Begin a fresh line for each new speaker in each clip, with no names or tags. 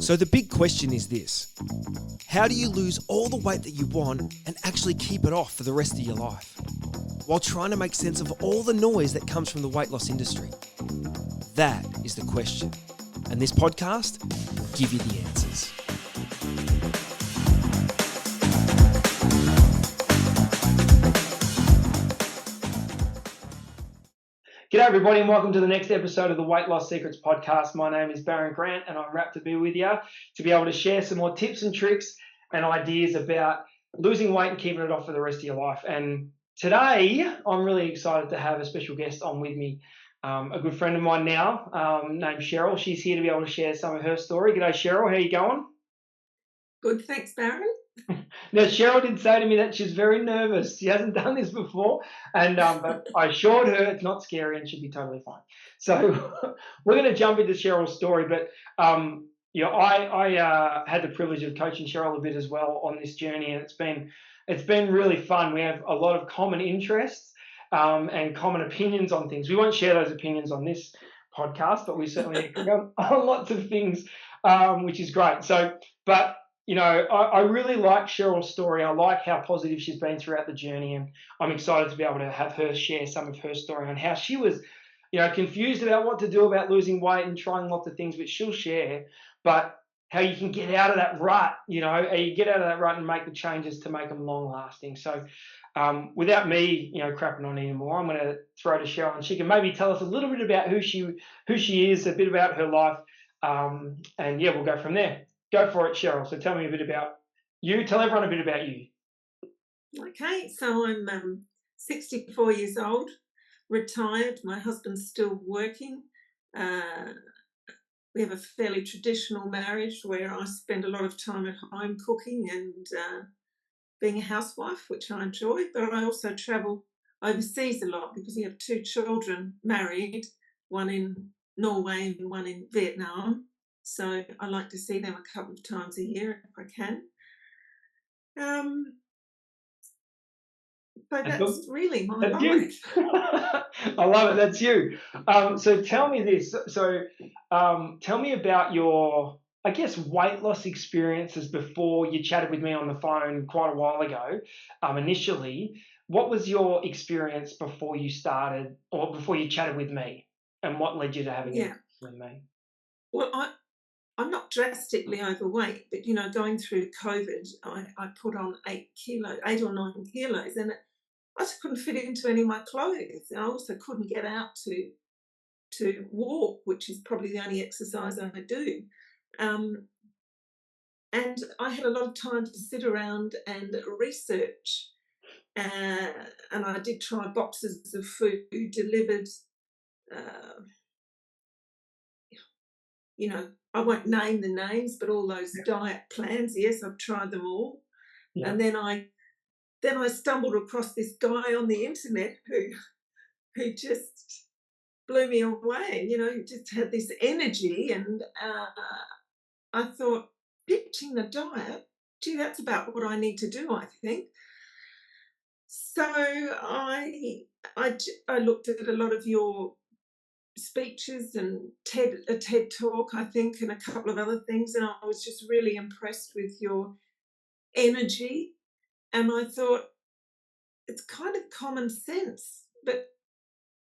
So the big question is this: how do you lose all the weight that you want and actually keep it off for the rest of your life, while trying to make sense of all the noise that comes from the weight loss industry? That is the question. And this podcast will give you the answers.
G'day everybody and welcome to the next episode of the Weight Loss Secrets podcast. My name is Baron Grant and I'm wrapped to be with you to be able to share some more tips and tricks and ideas about losing weight and keeping it off for the rest of your life. And today I'm really excited to have a special guest on with me, a good friend of mine now named Cheryl. She's here to be able to share some of her story. G'day Cheryl, how you going?
Good, thanks Baron.
Now, Cheryl did say to me that she's very nervous. She hasn't done this before, and but I assured her it's not scary and she'll be totally fine. So we're going to jump into Cheryl's story, but I had the privilege of coaching Cheryl a bit as well on this journey, and it's been really fun. We have a lot of common interests and common opinions on things. We won't share those opinions on this podcast, but we certainly agree on lots of things, which is great. I really like Cheryl's story. I like how positive she's been throughout the journey, and I'm excited to be able to have her share some of her story on how she was, confused about what to do about losing weight and trying lots of things, which she'll share, but how you can get out of that rut, you get out of that rut and make the changes to make them long lasting. So without me, crapping on anymore, I'm going to throw to Cheryl and she can maybe tell us a little bit about who she is, a bit about her life, and we'll go from there. Go for it, Cheryl. So tell me a bit about you. Tell everyone a bit about you.
Okay, so I'm 64 years old, retired. My husband's still working. We have a fairly traditional marriage where I spend a lot of time at home cooking and being a housewife, which I enjoy, but I also travel overseas a lot because we have two children married, one in Norway and one in Vietnam. So I like to see them a couple of times a year if I can. But that's really my life.
I love it. That's you. So tell me this. Tell me about your, weight loss experiences before you chatted with me on the phone quite a while ago. Initially, what was your experience before you started or before you chatted with me, and what led you to having it with me?
Well, I'm not drastically overweight, but going through COVID, I put on 8 or 9 kilos, and I just couldn't fit into any of my clothes. And I also couldn't get out to walk, which is probably the only exercise I do. And I had a lot of time to sit around and research. And I did try boxes of food delivered. I won't name the names, but all those diet plans, yes, I've tried them all. Yeah. And then I stumbled across this guy on the internet who just blew me away, just had this energy. And I thought, ditching the diet, gee, that's about what I need to do, I think. So I looked at a lot of your speeches and a TED talk, I think, and a couple of other things, and I was just really impressed with your energy. And I thought, it's kind of common sense, but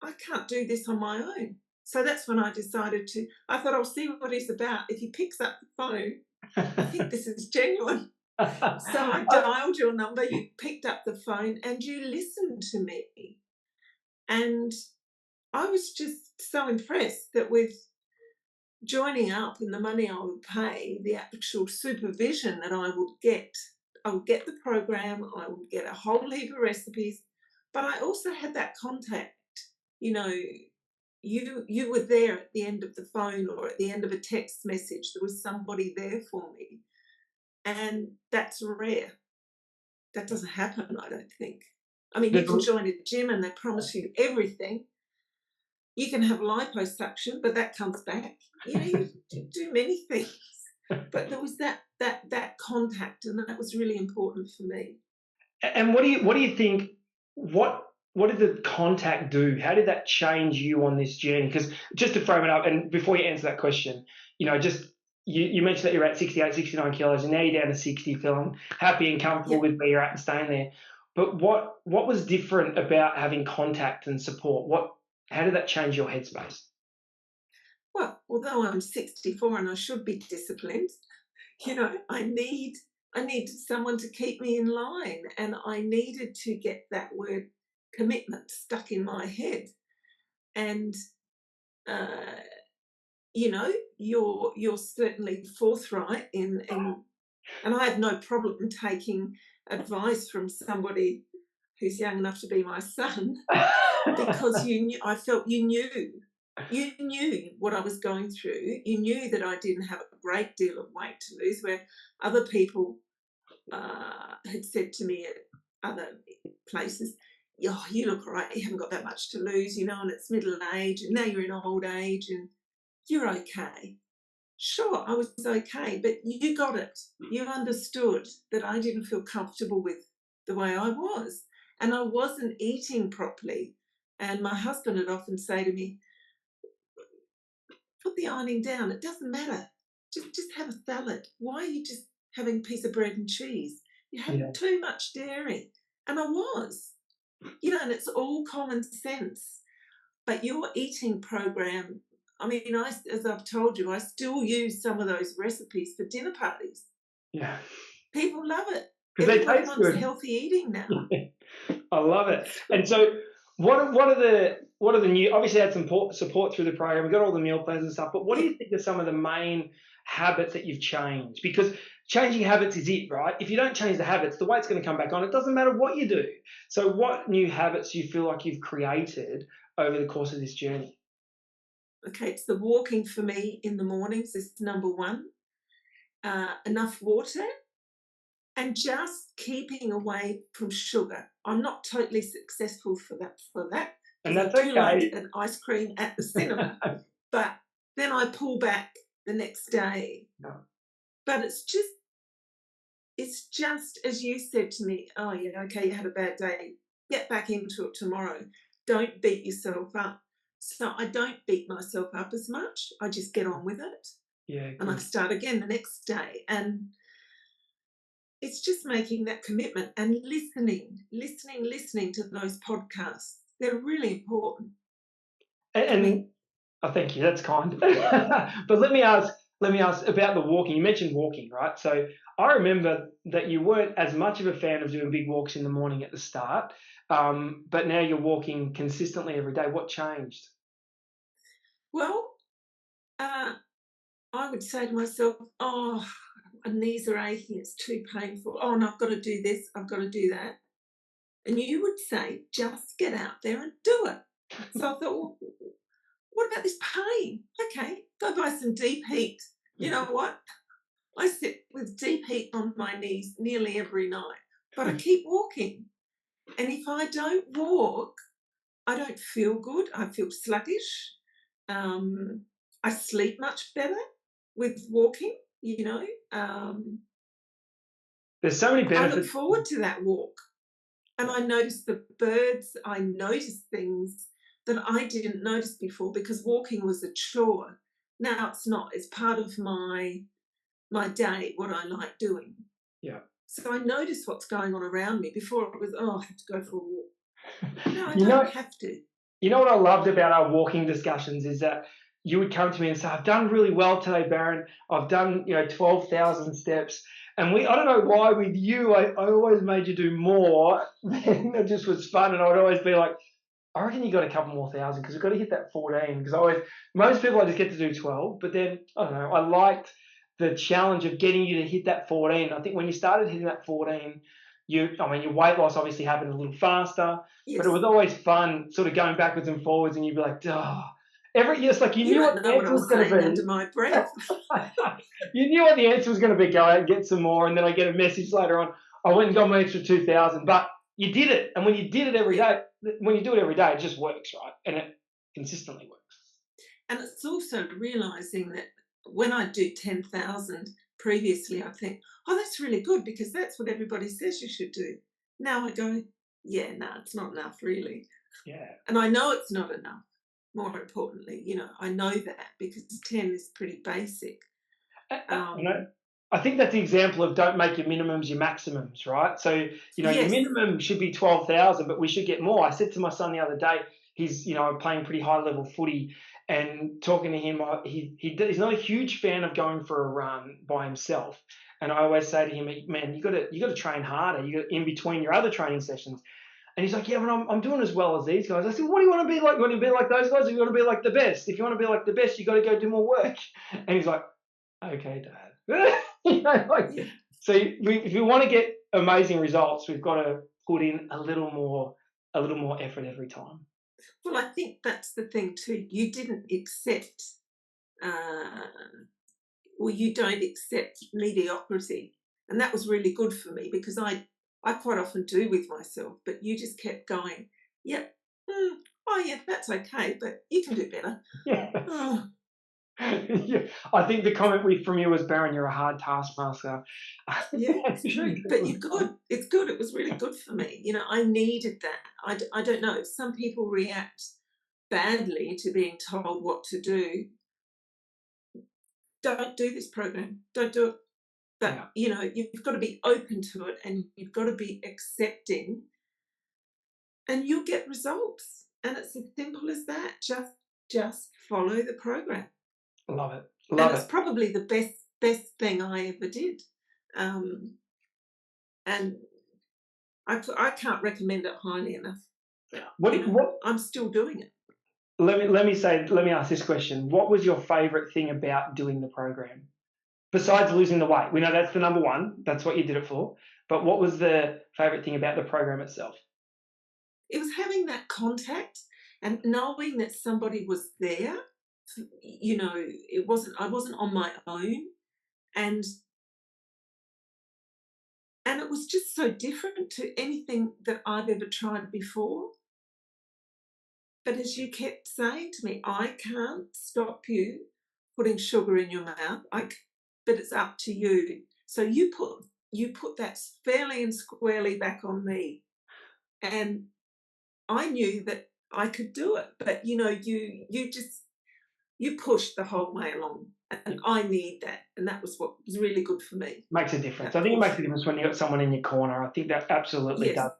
I can't do this on my own. So that's when I decided I thought, I'll see what he's about. If he picks up the phone, I think this is genuine. So I dialed your number, you picked up the phone, and you listened to me. And I was just so impressed that with joining up and the money I would pay, the actual supervision that I would get the program, I would get a whole heap of recipes, but I also had that contact. You were there at the end of the phone or at the end of a text message. There was somebody there for me. And that's rare. That doesn't happen, I don't think. I mean, you can join a gym and they promise you everything. You can have liposuction, but that comes back. You do many things. But there was that contact, and that was really important for me.
And what do you think? What did the contact do? How did that change you on this journey? Because just to frame it up, and before you answer that question, just you mentioned that you're at 68, 69 kilos, and now you're down to 60, feeling happy and comfortable with where you're at and staying there. But what was different about having contact and support? How did that change your headspace?
Well, although I'm 64 and I should be disciplined, I needed someone to keep me in line, and I needed to get that word commitment stuck in my head. And uh, you're certainly forthright and I have no problem taking advice from somebody who's young enough to be my son, because I felt you knew what I was going through. You knew that I didn't have a great deal of weight to lose, where other people had said to me at other places, "Oh, you look all right, you haven't got that much to lose, and it's middle age, and now you're in old age, and you're okay." Sure, I was okay, but you got it. You understood that I didn't feel comfortable with the way I was, and I wasn't eating properly. And my husband would often say to me, "Put the ironing down, it doesn't matter. Just have a salad. Why are you just having a piece of bread and cheese? You have
Yeah.
too much dairy." And I was, and it's all common sense. But your eating program, I mean, as I've told you, I still use some of those recipes for dinner parties.
Yeah.
People love it.
Because they
Everybody
taste
wants
good.
healthy eating now.
I love it. And so, what are the new? Obviously, had some support through the program. We got all the meal plans and stuff. But what do you think are some of the main habits that you've changed? Because changing habits is it, right? If you don't change the habits, the weight's going to come back on. It doesn't matter what you do. So, what new habits do you feel like you've created over the course of this journey?
Okay, it's the walking for me in the mornings is number one. Enough water, and just keeping away from sugar. I'm not totally successful for that,
And
because I
that's
do like
okay.
an ice cream at the cinema, but then I pull back the next day.
No.
But it's just as you said to me, "Oh yeah, okay, you had a bad day. Get back into it tomorrow. Don't beat yourself up." So I don't beat myself up as much. I just get on with it,
Yeah,
and I
good.
start again the next day. And it's just making that commitment and listening to those podcasts. They're really important for me.
And oh, thank you. That's kind. But let me ask about the walking. You mentioned walking, right? So I remember that you weren't as much of a fan of doing big walks in the morning at the start, but now you're walking consistently every day. What changed?
Well, I would say to myself, "Oh, my knees are aching. It's too painful. Oh, and I've got to do this. I've got to do that." And you would say, "Just get out there and do it." So I thought, well, what about this pain? Okay, go buy some deep heat. You know what? I sit with deep heat on my knees nearly every night, but I keep walking. And if I don't walk, I don't feel good. I feel sluggish. I sleep much better with walking,
There's so many
I look
benefits.
forward to that walk. And I notice the birds, I notice things that I didn't notice before, because walking was a chore. Now it's not. It's part of my day, what I like doing.
Yeah.
So I notice what's going on around me. Before it was, oh, I have to go for a walk. No, I
You know,
don't have to.
You know what I loved about our walking discussions is that you would come to me and say, "I've done really well today, Baron. I've done 12,000 steps." And I don't know why with you, I always made you do more. Than it just was fun, and I'd always be like, "I reckon you got a couple more thousand because we've got to hit that 14." Because most people I just get to do 12, but then I don't know. I liked the challenge of getting you to hit that 14. I think when you started hitting that 14, your weight loss obviously happened a little faster, but it
Yes.
was always fun sort of going backwards and forwards, and you'd be like, "Oh." It's like you
You
knew
don't
what the
know what I
answer was
was
going to
saying
be.
under my breath.
You knew what the answer was going to be. Go out and get some more, and then I get a message later on. I went and got my extra 2,000, but you did it. And when you did it every day, when you do it every day, it just works, right? And it consistently works.
And it's also realizing that when I do 10,000 previously, I think, oh, that's really good because that's what everybody says you should do. Now I go, yeah, no, it's not enough, really.
Yeah.
And I know it's not enough. More importantly, I know that because 10 is pretty basic.
I think that's the example of don't make your minimums your maximums, right? So, your
Yes.
minimum should be 12,000, but we should get more. I said to my son the other day, he's, playing pretty high level footy, and talking to him, he's not a huge fan of going for a run by himself. And I always say to him, man, you got to train harder. You got in between your other training sessions. And he's like, yeah, but I'm doing as well as these guys. I said, what do you want to be like? You want to be like those guys, or you want to be like the best? If you want to be like the best, you got to go do more work. And he's like, okay, Dad. So if we want to get amazing results, we've got to put in a little more effort every time.
Well, I think that's the thing too. You didn't accept, you don't accept mediocrity, and that was really good for me, because I quite often do with myself. But you just kept going. Yep. Oh yeah, that's okay, but you can do better.
Yeah. Oh. Yeah, I think the comment from you was, Baron, you're a hard taskmaster.
Yeah, it's true. But you're good. It's good. It was really good for me. I needed that. I don't know. Some people react badly to being told what to do. Don't do this program. Don't do it. But, you've got to be open to it, and you've got to be accepting, and you'll get results. And it's as simple as that. Just follow the program.
Love it.
And it's probably the best thing I ever did. And I can't recommend it highly enough. I'm still doing it.
Let me ask this question. What was your favorite thing about doing the program? Besides losing the weight. We know that's the number one. That's what you did it for. But what was the favorite thing about the program itself?
It was having that contact and knowing that somebody was there. I wasn't on my own, and it was just so different to anything that I've ever tried before. But as you kept saying to me, I can't stop you putting sugar in your mouth, but it's up to you. So you put that fairly and squarely back on me, and I knew that I could do it. But you pushed the whole way along, and I need that, and that was what was really good for me.
Makes a difference. I think it makes a difference when you've got someone in your corner. I think that absolutely does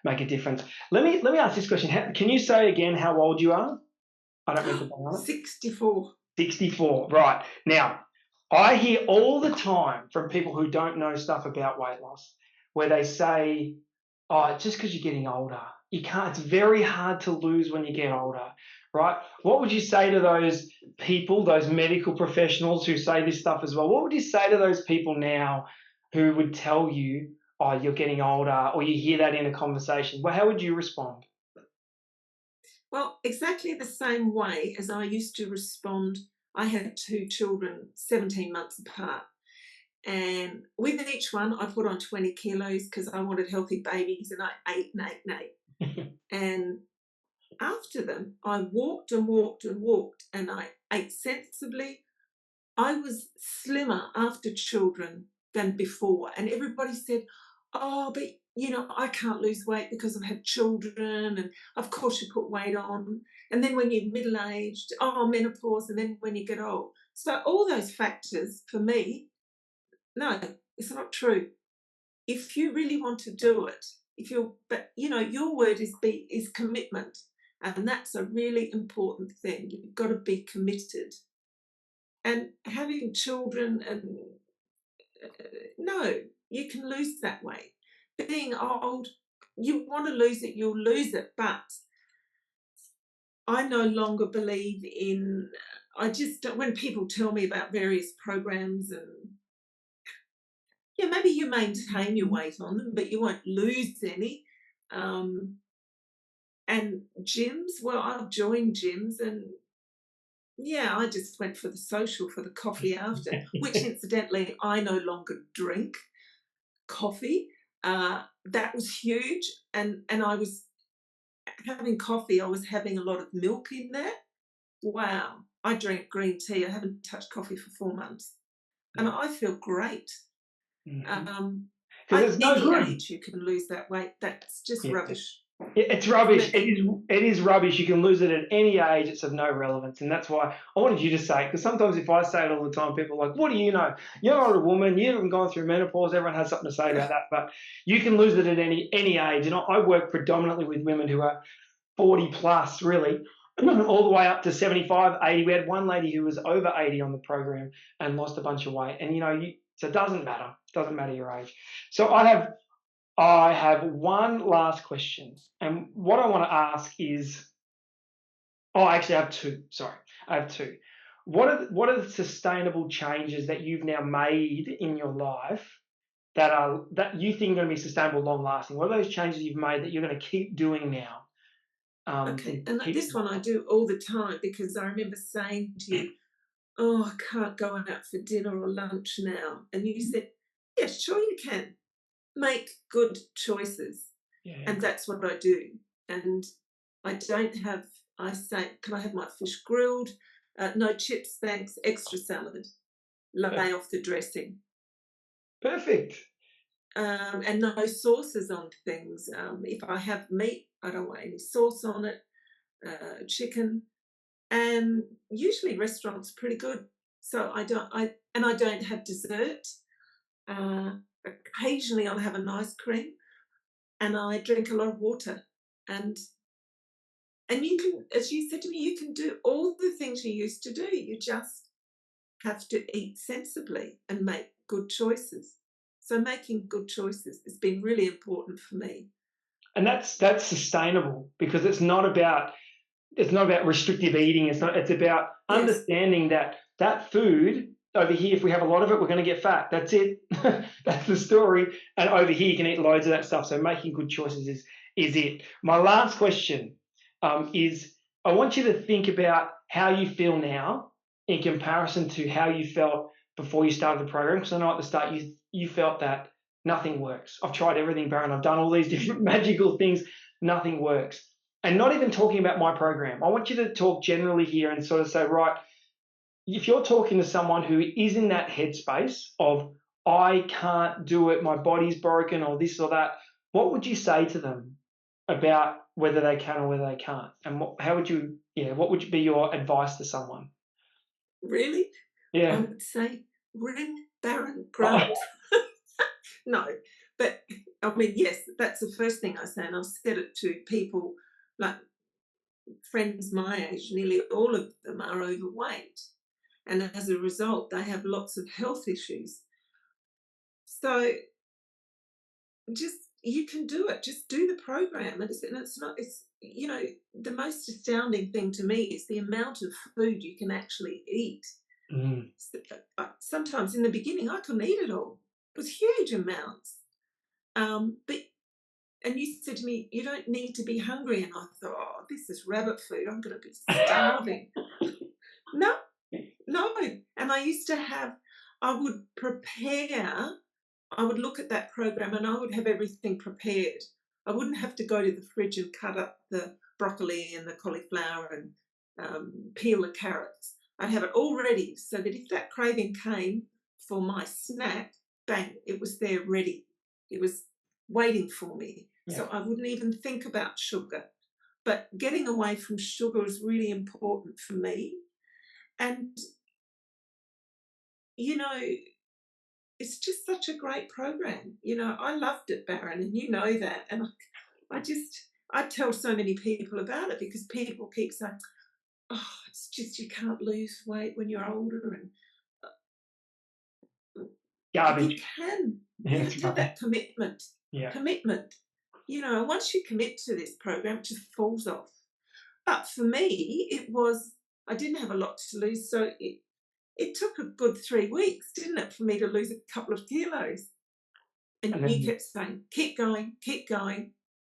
make a difference. Let me ask this question. Can you say again how old you are? I don't remember.
64.
64, right. Now, I hear all the time from people who don't know stuff about weight loss, where they say, oh, it's just because you're getting older. You can't, it's very hard to lose when you get older, right? What would you say to those people, those medical professionals who say this stuff as well? What would you say to those people now who would tell you, oh, you're getting older, or you hear that in a conversation? Well, how would you respond?
Well, exactly the same way as I used to respond. I had 2 children, 17 months apart. And with each one, I put on 20 kilos because I wanted healthy babies, and I ate and ate and ate. And after them, I walked and walked and walked, and I ate sensibly. I was slimmer after children than before. And everybody said, oh, but I can't lose weight because I've had children, and of course you put weight on. And then when you're middle-aged, menopause, and then when you get old. So all those factors, for me, no, it's not true. If you really want to do it, your word is commitment, and that's a really important thing. You've got to be committed. And having children, and no, you can lose that weight. Being old, you want to lose it, you'll lose it. But I no longer believe in, when people tell me about various programs, and maybe you maintain your weight on them, but you won't lose any. And gyms, well, I've joined gyms, and I just went for the social, for the coffee after, which incidentally, I no longer drink coffee. That was huge. And I was having coffee, I was having a lot of milk in there. Wow. I drink green tea. I haven't touched coffee for 4 months. And I feel great.
Mm-hmm.
At any age you can lose that weight. That's just rubbish.
It's rubbish. It is rubbish. You can lose it at any age. It's of no relevance. And that's why I wanted you to say it, because sometimes if I say it all the time, people are like, what do you know? You're not a woman. You haven't gone through menopause. Everyone has something to say about that. But you can lose it at any age. And I work predominantly with women who are 40 plus, really, all the way up to 75, 80. We had one lady who was over 80 on the program and lost a bunch of weight. And, so it doesn't matter. It doesn't matter your age. So I have one last question. And what I want to ask is, actually I have two. Sorry, I have two. What are the sustainable changes that you've now made in your life that you think are going to be sustainable, long lasting? What are those changes you've made that you're going to keep doing now?
Okay, and this one I do all the time, because I remember saying to you, oh, I can't go out for dinner or lunch now. And you said, yeah, sure you can. Make good choices.
Yeah.
And that's what I do. And I say, can I have my fish grilled? No chips, thanks, extra salad. Lay off the dressing.
Perfect.
And no sauces on things. If I have meat, I don't want any sauce on it. Chicken. And usually restaurants are pretty good. So I don't have dessert. Occasionally I'll have an ice cream, and I drink a lot of water. And you can, as you said to me, you can do all the things you used to do. You just have to eat sensibly and make good choices. So making good choices has been really important for me.
And that's sustainable, because it's not about restrictive eating. It's about understanding that food over here, if we have a lot of it, we're going to get fat. That's it. That's the story. And over here, you can eat loads of that stuff. So making good choices is it. My last question is, I want you to think about how you feel now in comparison to how you felt before you started the program. Because I know at the start you felt that nothing works. I've tried everything, Baron. I've done all these different magical things. Nothing works. And not even talking about my program. I want you to talk generally here and sort of say, right, if you're talking to someone who is in that headspace of, I can't do it, my body's broken, or this or that, what would you say to them about whether they can or whether they can't? And what would be your advice to someone?
Really?
Yeah.
I would say, ring Baron Grant. Oh. No, but I mean, yes, that's the first thing I say. And I've said it to people, like friends my age, nearly all of them are overweight. And as a result, they have lots of health issues. So you can do it. Just do the program. And the most astounding thing to me is the amount of food you can actually eat.
Mm.
Sometimes in the beginning, I couldn't eat it all. It was huge amounts. And you said to me, you don't need to be hungry. And I thought, oh, this is rabbit food. I'm going to be starving. No. And I would look at that program and I would have everything prepared. I wouldn't have to go to the fridge and cut up the broccoli and the cauliflower and peel the carrots. I'd have it all ready so that if that craving came for my snack, bang, it was there ready. It was waiting for me. Yeah. So I wouldn't even think about sugar. But getting away from sugar is really important for me. And, it's just such a great program. I loved it, Baron, and you know that. And I tell so many people about it, because people keep saying, oh, it's just you can't lose weight when you're older. And
garbage.
You can. You have to have that commitment.
Yeah.
Commitment. Once you commit to this program, it just falls off. But for me, I didn't have a lot to lose, so it took a good 3 weeks, didn't it, for me to lose a couple of kilos? And you kept saying, keep going.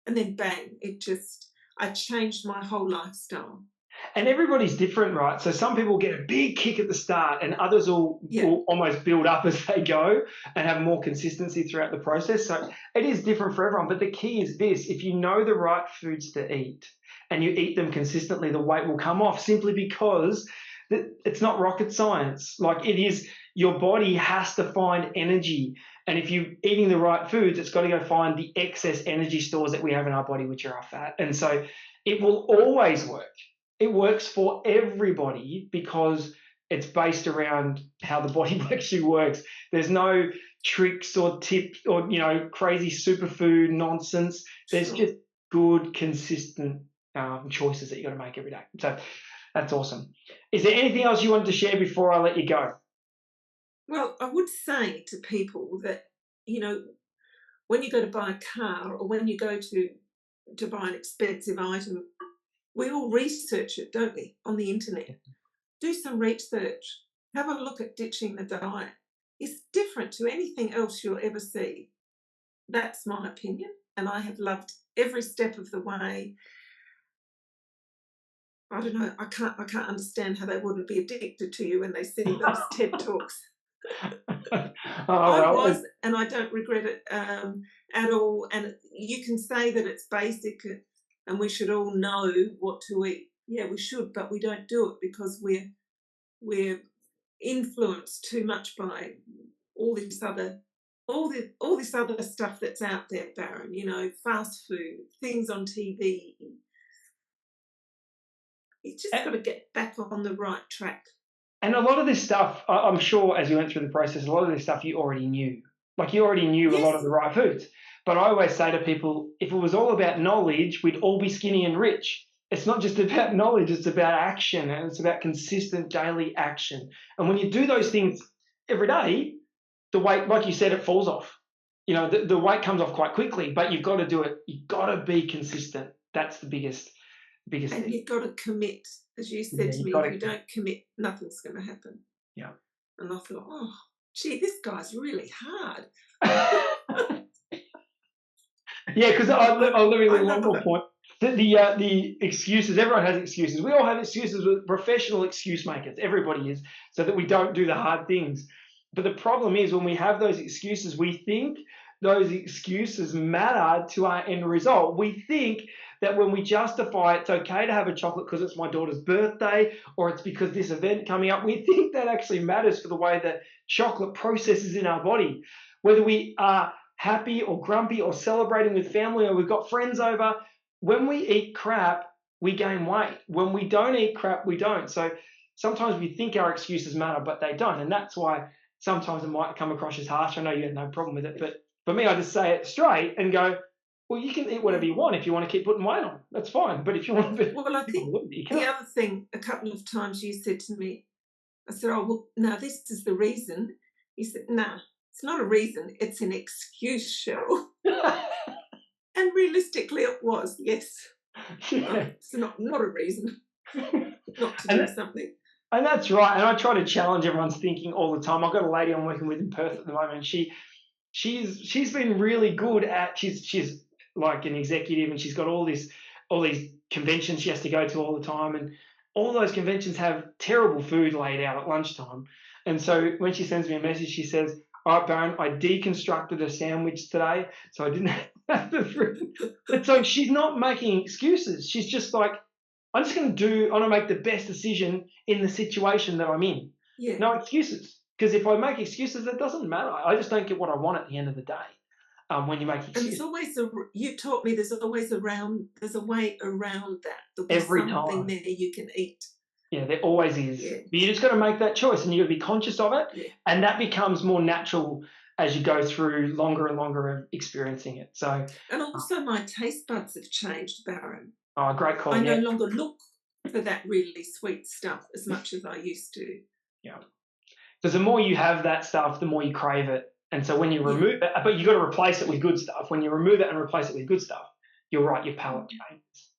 And then bang, I changed my whole lifestyle.
And everybody's different, right? So some people get a big kick at the start, and others will almost build up as they go and have more consistency throughout the process. So it is different for everyone. But the key is this: if you know the right foods to eat and you eat them consistently, the weight will come off, simply because It's not rocket science. Like, it is, your body has to find energy. And if you're eating the right foods, it's got to go find the excess energy stores that we have in our body, which are our fat. And so it will always work. It works for everybody because it's based around how the body actually works. There's no tricks or tips or, crazy superfood nonsense. There's
Sure.
just good, consistent choices that you got to make every day. So that's awesome. Is there anything else you wanted to share before I let you go?
Well, I would say to people that, when you go to buy a car or when you go to buy an expensive item, we all research it, don't we, on the internet? Do some research. Have a look at ditching the diet. It's different to anything else you'll ever see. That's my opinion, and I have loved every step of the way. I don't know. I can't understand how they wouldn't be addicted to you when they see those TED talks. I was, and I don't regret it at all. And you can say that it's basic, and we should all know what to eat. Yeah, we should, but we don't do it because we're influenced too much by all this other stuff that's out there, Baron. Fast food, things on TV. You just got to get back on the right track.
And a lot of this stuff, I'm sure, as you went through the process, a lot of this stuff you already knew. Like, you already knew
Yes.
a lot of the right foods. But I always say to people, if it was all about knowledge, we'd all be skinny and rich. It's not just about knowledge, it's about action, and it's about consistent daily action. And when you do those things every day, the weight, like you said, it falls off. The weight comes off quite quickly, but you've got to do it. You've got to be consistent. That's the biggest
and
thing.
You've got to commit. As you said to me, if you don't commit, nothing's going to happen.
Yeah.
And I thought, oh, gee, this guy's really hard.
Yeah, because I'll let me make one more point. The excuses, everyone has excuses. We all have excuses. With professional excuse makers. Everybody is, so that we don't do the hard things. But the problem is, when we have those excuses, we think those excuses matter to our end result. We think that when we justify it's okay to have a chocolate because it's my daughter's birthday, or it's because this event coming up, we think that actually matters for the way that chocolate processes in our body. Whether we are happy or grumpy or celebrating with family or we've got friends over, when we eat crap, we gain weight. When we don't eat crap, we don't. So sometimes we think our excuses matter, but they don't. And that's why sometimes it might come across as harsh. I know you had no problem with it, but for me, I just say it straight and go, well, you can eat whatever you want if you want to keep putting weight on. That's fine. But if you want to...
Well, I think the other thing, a couple of times you said to me, I said, oh, well, now this is the reason. You said, nah, it's not a reason. It's an excuse, Cheryl. And realistically, it was, yes.
Yeah.
It's not a reason not to do something.
And that's right. And I try to challenge everyone's thinking all the time. I've got a lady I'm working with in Perth at the moment. She's been really good at. She's like an executive, and she's got all these conventions she has to go to all the time, and all those conventions have terrible food laid out at lunchtime. And so when she sends me a message, she says, all right, Baron, I deconstructed a sandwich today, so I didn't have the fruit. But so she's not making excuses. She's just like, I'm going to make the best decision in the situation that I'm in.
Yeah.
No excuses. Because if I make excuses, it doesn't matter. I just don't get what I want at the end of the day. When you make excuses.
And there's always you taught me there's a way around that. There'll be
Every
something
time
there you can eat.
Yeah, there always is.
Yeah.
But you just got to make that choice, and you got to be conscious of it.
Yeah.
And that becomes more natural as you go through longer and longer of experiencing it. So.
And also my taste buds have changed, Baron.
Oh, great call.
I no longer look for that really sweet stuff as much as I used to.
Yeah. Because the more you have that stuff, the more you crave it. And so when you remove it, but you got to replace it with good stuff. When you remove it and replace it with good stuff, you're right, your palate changes.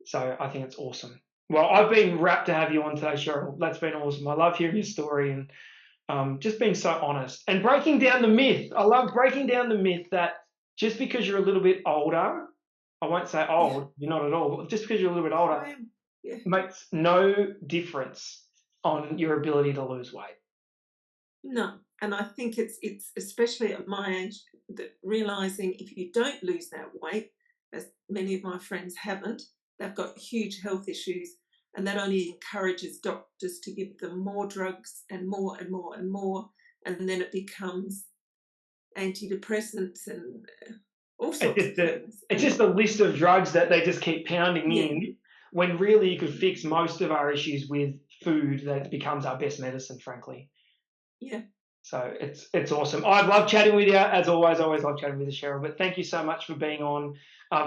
So I think it's awesome. Well, I've been rapt to have you on today, Cheryl. That's been awesome. I love hearing your story and just being so honest and breaking down the myth. I love breaking down the myth that just because you're a little bit older, I won't say old, you're not at all, but just because you're a little bit older makes no difference on your ability to lose weight.
No, and I think it's especially at my age that realising if you don't lose that weight, as many of my friends haven't, they've got huge health issues, And that only encourages doctors to give them more drugs and more and more and more. And then it becomes antidepressants and all sorts of things.
It's just a list of drugs that they just keep pounding in, when really you could fix most of our issues with food that becomes our best medicine, frankly.
Yeah.
So it's awesome. I've loved chatting with you. As always, I always love chatting with you, Cheryl. But thank you so much for being on.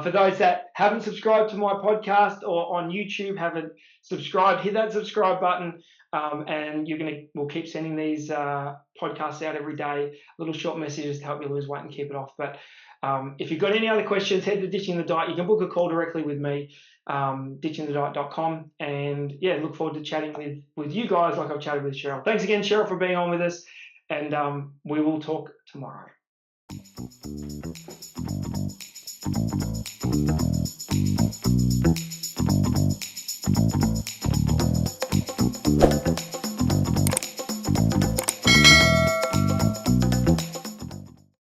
For those that haven't subscribed to my podcast or on YouTube, haven't subscribed, hit that subscribe button. And we'll keep sending these podcasts out every day, little short messages to help you lose weight and keep it off. But if you've got any other questions, head to Ditching the Diet. You can book a call directly with me, ditchingthediet.com. And yeah, look forward to chatting with you guys like I've chatted with Cheryl. Thanks again, Cheryl, for being on with us. And we will talk tomorrow.